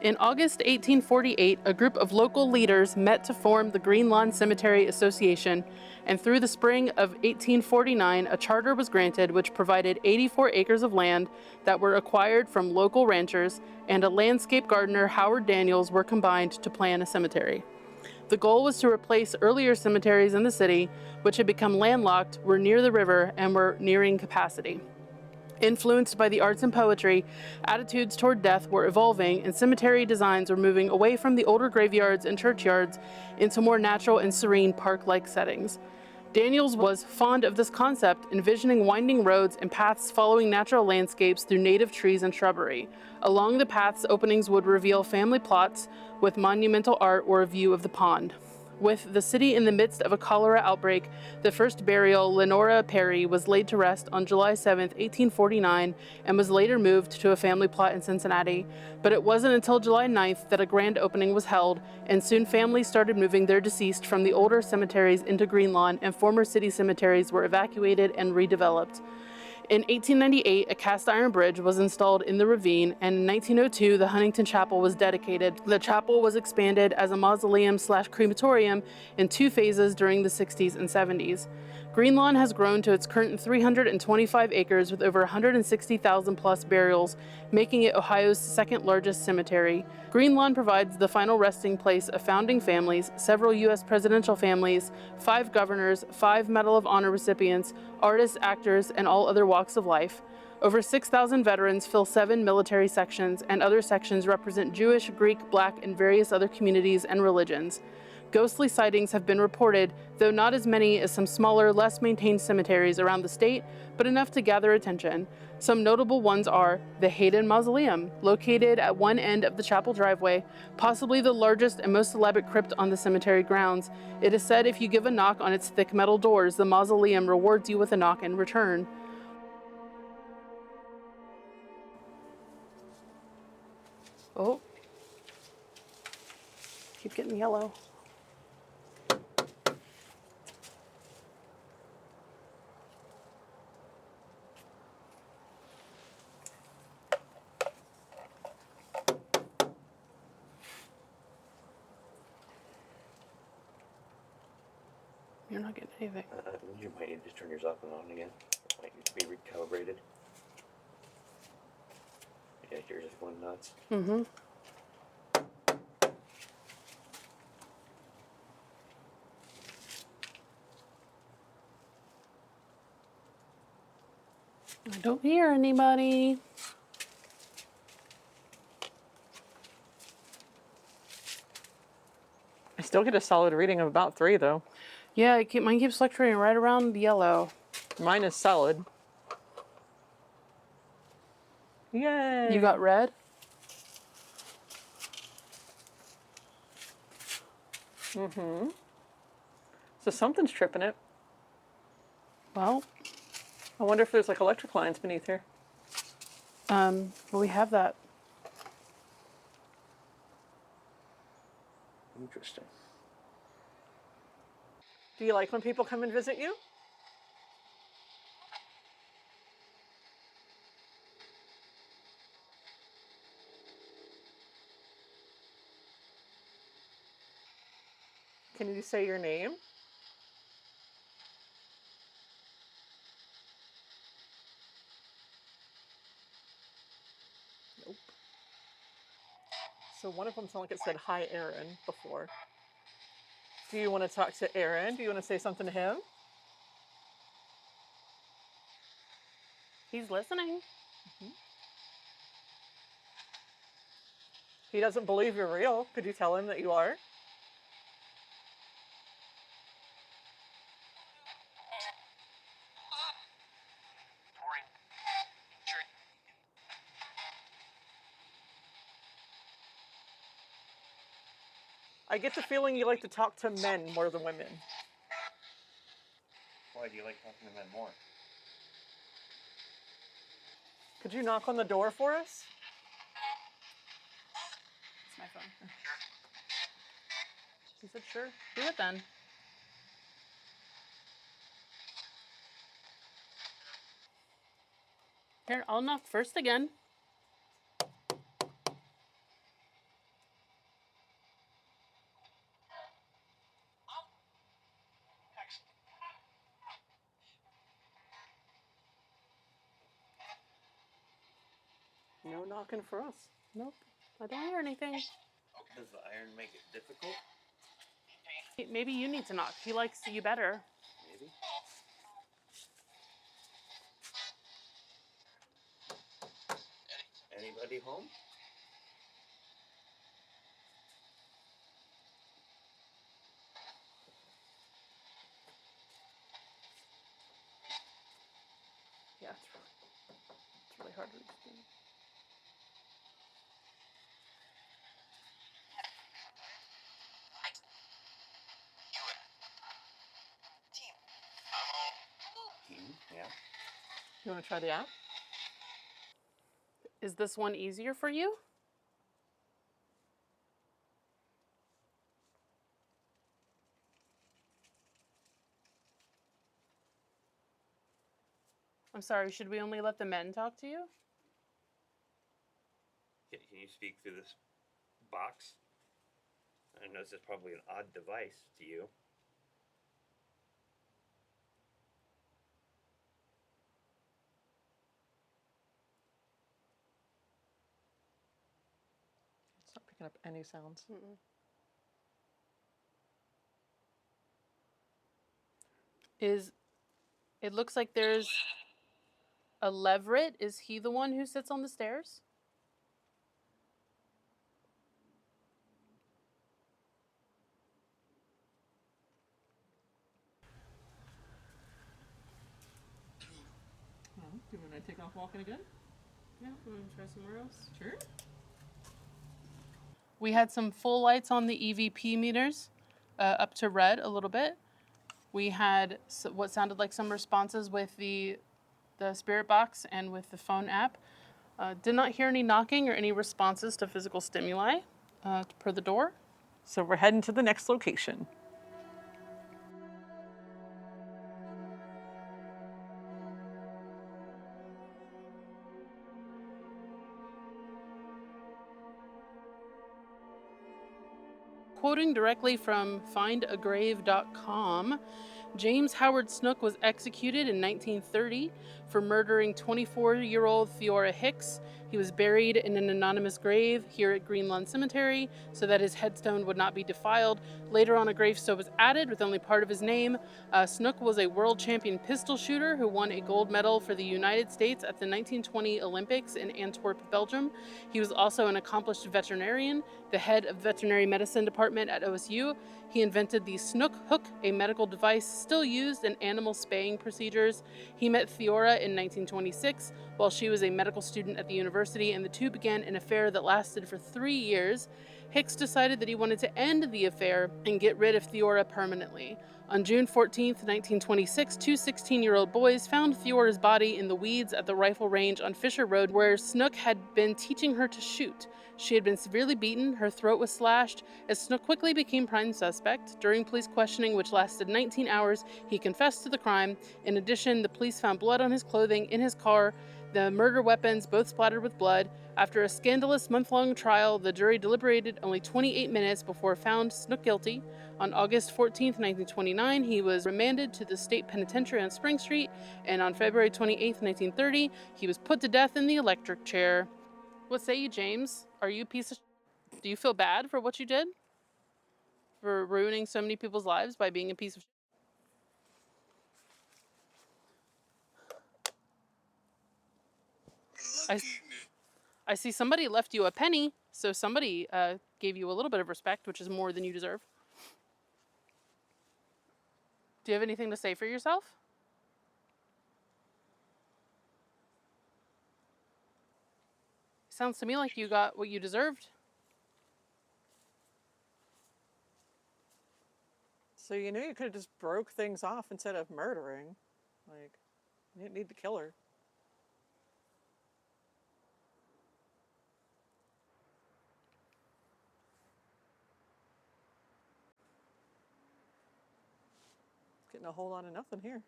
In August 1848, a group of local leaders met to form the Greenlawn Cemetery Association, and through the spring of 1849, a charter was granted which provided 84 acres of land that were acquired from local ranchers, and a landscape gardener, Howard Daniels, were combined to plan a cemetery. The goal was to replace earlier cemeteries in the city, which had become landlocked, were near the river, and were nearing capacity. Influenced by the arts and poetry, attitudes toward death were evolving, and cemetery designs were moving away from the older graveyards and churchyards into more natural and serene park-like settings. Daniels was fond of this concept, envisioning winding roads and paths following natural landscapes through native trees and shrubbery. Along the paths, openings would reveal family plots with monumental art or a view of the pond. With the city in the midst of a cholera outbreak, the first burial, Lenora Perry, was laid to rest on July 7, 1849, and was later moved to a family plot in Cincinnati. But it wasn't until July 9th that a grand opening was held, and soon families started moving their deceased from the older cemeteries into Greenlawn, and former city cemeteries were evacuated and redeveloped. In 1898, a cast iron bridge was installed in the ravine, and in 1902, the Huntington Chapel was dedicated. The chapel was expanded as a mausoleum/crematorium in 2 phases during the 60s and 70s. Greenlawn has grown to its current 325 acres with over 160,000 plus burials, making it Ohio's second largest cemetery. Greenlawn provides the final resting place of founding families, several U.S. presidential families, 5 governors, 5 Medal of Honor recipients, artists, actors, and all other walks of life. Over 6,000 veterans fill 7 military sections, and other sections represent Jewish, Greek, Black, and various other communities and religions. Ghostly sightings have been reported, though not as many as some smaller, less maintained cemeteries around the state, but enough to gather attention. Some notable ones are the Hayden Mausoleum, located at one end of the chapel driveway, possibly the largest and most elaborate crypt on the cemetery grounds. It is said if you give a knock on its thick metal doors, the mausoleum rewards you with a knock in return. Oh, keep getting yellow. You're not getting anything. You might need to turn yours off and on again. It might need to be recalibrated. Yeah, yours is going nuts. Mm-hmm. I don't hear anybody. I still get a solid reading of about 3, though. Yeah, mine keeps fluctuating right around the yellow. Mine is solid. Yay! You got red? Mm-hmm. So something's tripping it. Well, I wonder if there's like electric lines beneath here. well, we have that. Interesting. Do you like when people come and visit you? Can you say your name? Nope. So one of them sounded like it said, "Hi, Aaron," before. Do you want to talk to Aaron? Do you want to say something to him? He's listening. Mm-hmm. He doesn't believe you're real. Could you tell him that you are? I get the feeling you like to talk to men more than women. Why do you like talking to men more? Could you knock on the door for us? It's my phone. He said, sure. Do it then. Here, I'll knock first again. No knocking for us. Nope. I don't hear anything. Does the iron make it difficult? Maybe you need to knock. He likes you better. Maybe. Anybody home? Yeah, it's really hard to understand. Yeah. You want to try the app? Is this one easier for you? I'm sorry, should we only let the men talk to you? Can you speak through this box? I know this is probably an odd device to you. It's not picking up any sounds. Mm-mm. It looks like there's a leveret. Is he the one who sits on the stairs? Oh, do you want to take off walking again? Yeah, want to try somewhere else? Sure. We had some full lights on the EVP meters, up to red a little bit. We had what sounded like some responses with the spirit box and with the phone app. Did not hear any knocking or any responses to physical stimuli per the door. So we're heading to the next location. Quoting directly from findagrave.com, James Howard Snook was executed in 1930 for murdering 24-year-old Theora Hicks. He was buried in an anonymous grave here at Greenlawn Cemetery so that his headstone would not be defiled. Later on, a gravestone was added with only part of his name. Snook was a world champion pistol shooter who won a gold medal for the United States at the 1920 Olympics in Antwerp, Belgium. He was also an accomplished veterinarian, the head of veterinary medicine department at OSU. He invented the Snook hook, a medical device still used in animal spaying procedures. He met Theora in 1926 while she was a medical student at the university, and the two began an affair that lasted for 3 years. Hicks decided that he wanted to end the affair and get rid of Theora permanently. On June 14, 1926, two 16-year-old boys found Theora's body in the weeds at the rifle range on Fisher Road, where Snook had been teaching her to shoot. She had been severely beaten, her throat was slashed. As Snook quickly became prime suspect, during police questioning, which lasted 19 hours, he confessed to the crime. In addition, the police found blood on his clothing, in his car, the murder weapons both splattered with blood. After a scandalous month-long trial, the jury deliberated only 28 minutes before found Snook guilty. On August 14, 1929, he was remanded to the state penitentiary on Spring Street, and on February 28, 1930, he was put to death in the electric chair. What say you, James? Are you a piece of... Do you feel bad for what you did? For ruining so many people's lives by being a piece of... I see somebody left you a penny, so somebody gave you a little bit of respect, which is more than you deserve. Do you have anything to say for yourself? Sounds to me like you got what you deserved. So you knew you could have just broke things off instead of murdering. Like, you didn't need to kill her. Getting a whole lot of nothing here.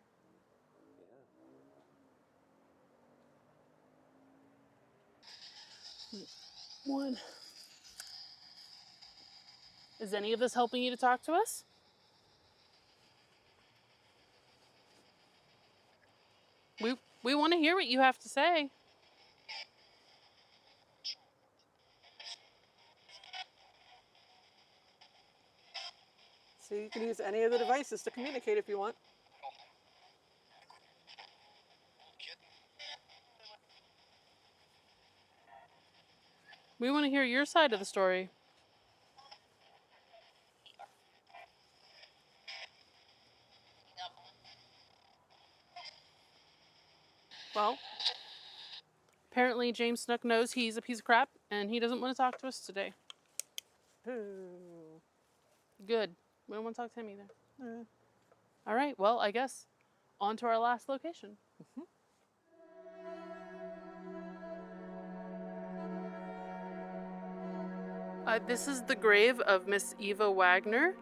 One. Is any of this helping you to talk to us? We want to hear what you have to say. So you can use any of the devices to communicate if you want. We want to hear your side of the story. Well, apparently James Snook knows he's a piece of crap, and he doesn't want to talk to us today. Ooh. Good. We don't want to talk to him either. Eh. All right, well, I guess on to our last location. This is the grave of Miss Eva Wagner,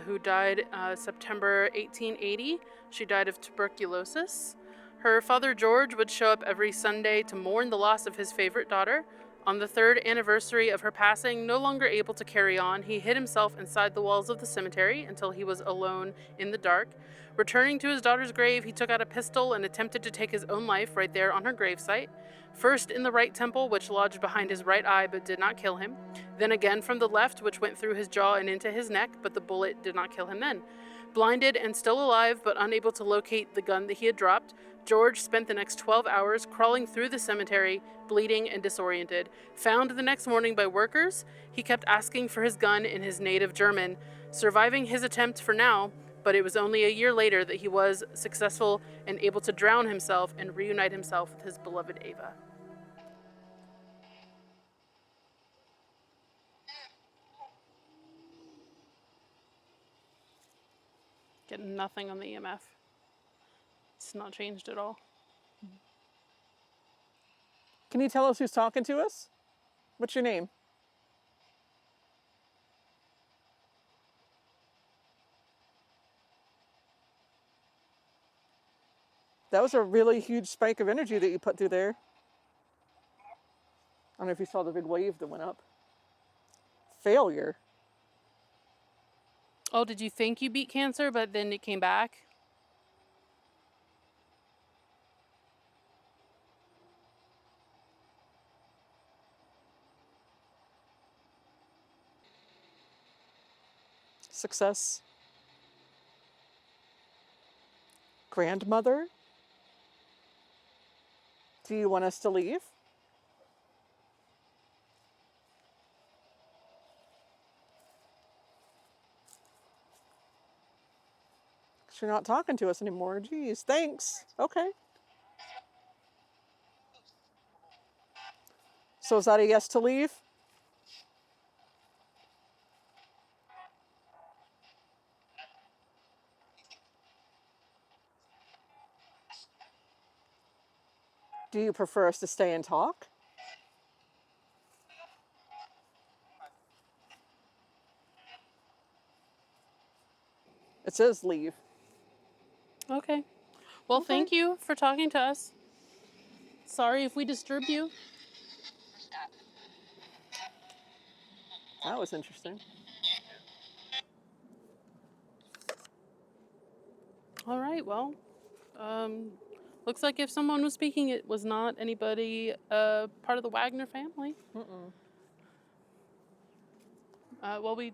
who died September 1880. She died of tuberculosis. Her father George would show up every Sunday to mourn the loss of his favorite daughter. On the 3rd anniversary of her passing, no longer able to carry on, he hid himself inside the walls of the cemetery until he was alone in the dark. Returning to his daughter's grave, he took out a pistol and attempted to take his own life right there on her gravesite. First in the right temple, which lodged behind his right eye but did not kill him. Then again from the left, which went through his jaw and into his neck, but the bullet did not kill him then. Blinded and still alive, but unable to locate the gun that he had dropped, George spent the next 12 hours crawling through the cemetery, bleeding and disoriented. Found the next morning by workers, he kept asking for his gun in his native German, surviving his attempt for now, but it was only a year later that he was successful and able to drown himself and reunite himself with his beloved Ava. Getting nothing on the EMF. It's not changed at all. Can you tell us who's talking to us? What's your name? That was a really huge spike of energy that you put through there. I don't know if you saw the big wave that went up. Failure. Oh, did you think you beat cancer, but then it came back? Success. Grandmother. Do you want us to leave? 'Cause you're not talking to us anymore. Geez, thanks. Okay. So is that a yes to leave? Do you prefer us to stay and talk? It says leave. Okay. Well, Okay. thank you for talking to us. Sorry if we disturbed you. That was interesting. All right, well, looks like if someone was speaking, it was not anybody part of the Wagner family. Well, we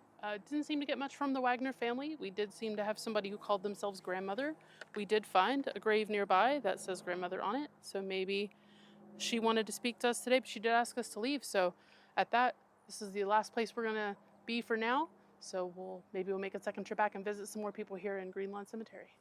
didn't seem to get much from the Wagner family. We did seem to have somebody who called themselves grandmother. We did find a grave nearby that says grandmother on it, so maybe she wanted to speak to us today, but she did ask us to leave. So at that, this is the last place we're going to be for now. So maybe we'll make a second trip back and visit some more people here in Greenlawn Cemetery.